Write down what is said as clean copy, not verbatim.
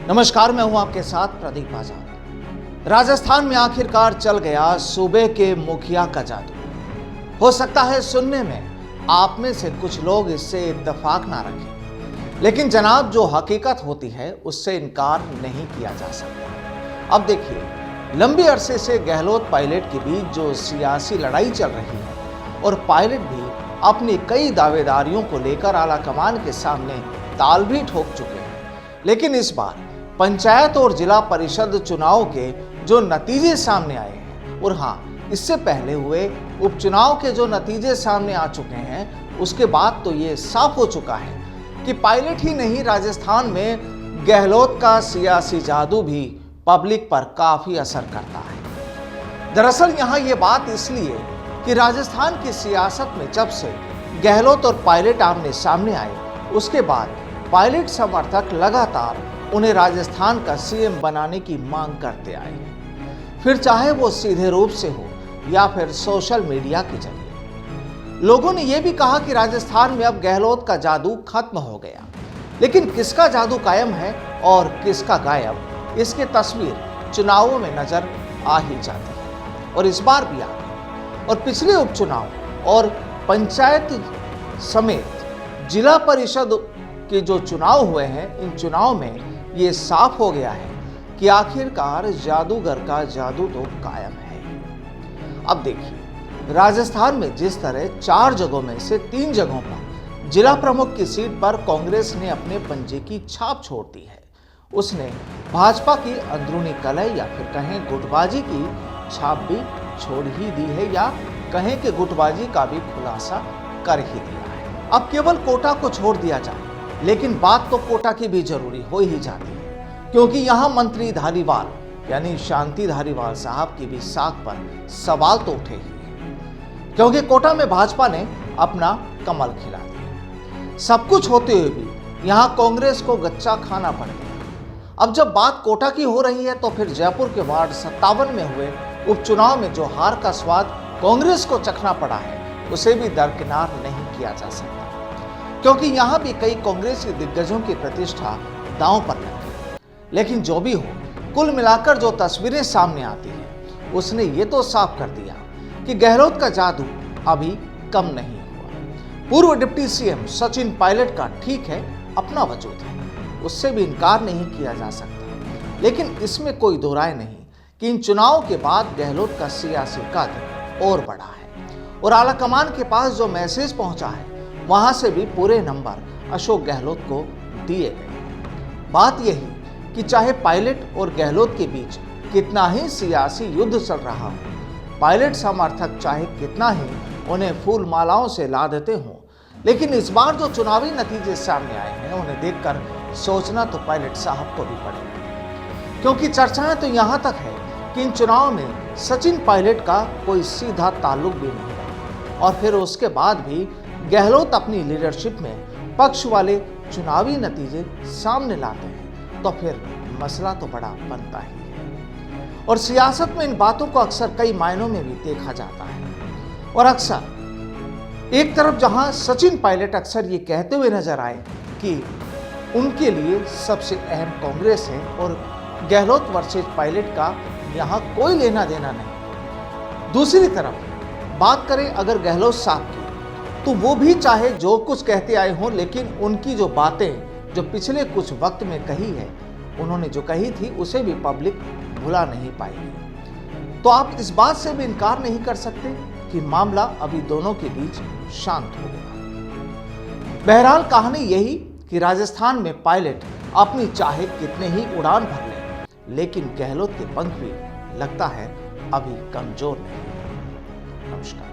नमस्कार, मैं हूं आपके साथ प्रदीप आजाद। राजस्थान में आखिरकार चल गया सूबे के मुखिया का जादू। हो सकता है सुनने में आप में से कुछ लोग इससे इत्तेफाक ना रखें, लेकिन जनाब जो हकीकत होती है उससे इनकार नहीं किया जा सकता। अब देखिए, लंबे अरसे से गहलोत पायलट के बीच जो सियासी लड़ाई चल रही है और पायलट भी अपनी कई दावेदारियों को लेकर आलाकमान के सामने ताल भी ठोक चुके हैं, लेकिन इस बार पंचायत और जिला परिषद चुनाव के जो नतीजे सामने आए हैं और हाँ, इससे पहले हुए उपचुनाव के जो नतीजे सामने आ चुके हैं, उसके बाद तो ये साफ हो चुका है कि पायलट ही नहीं, राजस्थान में गहलोत का सियासी जादू भी पब्लिक पर काफी असर करता है। दरअसल यहाँ ये बात इसलिए कि राजस्थान की सियासत में जब से गहलोत और पायलट आमने सामने आए, उसके बाद पायलट समर्थक लगातार उन्हें राजस्थान का सीएम बनाने की मांग करते आए हैं, फिर चाहे वो सीधे रूप से हो या फिर सोशल मीडिया के जरिए। लोगों ने यह भी कहा कि राजस्थान में अब गहलोत का जादू खत्म हो गया, लेकिन किसका जादू कायम है और किसका गायब, इसकी तस्वीर चुनावों में नजर आ ही जाती है और इस बार भी आ गई। और पिछले उपचुनाव और पंचायत समेत जिला परिषद के जो चुनाव हुए हैं, इन चुनाव में ये साफ हो गया है कि आखिरकार जादूगर का जादू तो कायम है। अब देखिए, राजस्थान में जिस तरह 4 जगहों में से 3 जगहों पर जिला प्रमुख की सीट पर कांग्रेस ने अपने पंजे की छाप छोड़ दी है, उसने भाजपा की अंदरूनी कलह या फिर कहें गुटबाजी की छाप भी छोड़ ही दी है, या कहें कि गुटबाजी का भी खुलासा कर ही दिया है। अब केवल कोटा को छोड़ दिया जाए, लेकिन बात तो कोटा की भी जरूरी हो ही जाती है, क्योंकि यहां मंत्री धारीवाल यानी शांति धारीवाल साहब की भी साख पर सवाल तो उठे ही है, क्योंकि कोटा में भाजपा ने अपना कमल खिला दिया। सब कुछ होते हुए भी यहां कांग्रेस को गच्चा खाना पड़ गया। अब जब बात कोटा की हो रही है, तो फिर जयपुर के वार्ड 57 में हुए उपचुनाव में जो हार का स्वाद कांग्रेस को चखना पड़ा है, उसे भी दरकिनार नहीं किया जा सकता, क्योंकि यहां भी कई कांग्रेसी दिग्गजों की प्रतिष्ठा दांव पर लग गई। लेकिन जो भी हो, कुल मिलाकर जो तस्वीरें सामने आती हैं, उसने ये तो साफ कर दिया कि गहलोत का जादू अभी कम नहीं हुआ। पूर्व डिप्टी सीएम सचिन पायलट का ठीक है अपना वजूद है, उससे भी इनकार नहीं किया जा सकता, लेकिन इसमें कोई दो राय नहीं कि इन चुनाव के बाद गहलोत का सियासी कद और बढ़ा है और आलाकमान के पास जो मैसेज पहुंचा है, वहां से भी पूरे नंबर अशोक गहलोत को दिए गए। बात यही कि चाहे पायलट और गहलोत के बीच कितना ही सियासी युद्ध चल रहा हो, पायलट समर्थक चाहे कितना ही उन्हें फूल मालाओं से लादते हों, लेकिन इस बार जो चुनावी नतीजे सामने आए हैं, उन्हें देखकर सोचना तो पायलट साहब को भी पड़ेगा, क्योंकि चर्चाएं तो यहां तक है कि इन चुनाव में सचिन पायलट का कोई सीधा ताल्लुक भी नहीं रहा और फिर उसके बाद भी गहलोत अपनी लीडरशिप में पक्ष वाले चुनावी नतीजे सामने लाते हैं, तो फिर मसला तो बड़ा बनता ही है। और सियासत में इन बातों को अक्सर कई मायनों में भी देखा जाता है। और अक्सर एक तरफ जहां सचिन पायलट अक्सर ये कहते हुए नजर आए कि उनके लिए सबसे अहम कांग्रेस है और गहलोत वर्सेस पायलट का यहां कोई लेना देना नहीं, दूसरी तरफ बात करें अगर गहलोत साहब की, तो वो भी चाहे जो कुछ कहते आए हों, लेकिन उनकी जो बातें जो पिछले कुछ वक्त में कही है, उन्होंने जो कही थी उसे भी पब्लिक भुला नहीं पाएगी। तो आप इस बात से भी इनकार नहीं कर सकते कि मामला अभी दोनों के बीच शांत हो गया। बहरहाल कहानी यही कि राजस्थान में पायलट अपनी चाहे कितने ही उड़ान भर लें, लेकिन गहलोत के पंख भी लगता है अभी कमजोर नहीं। नमस्कार।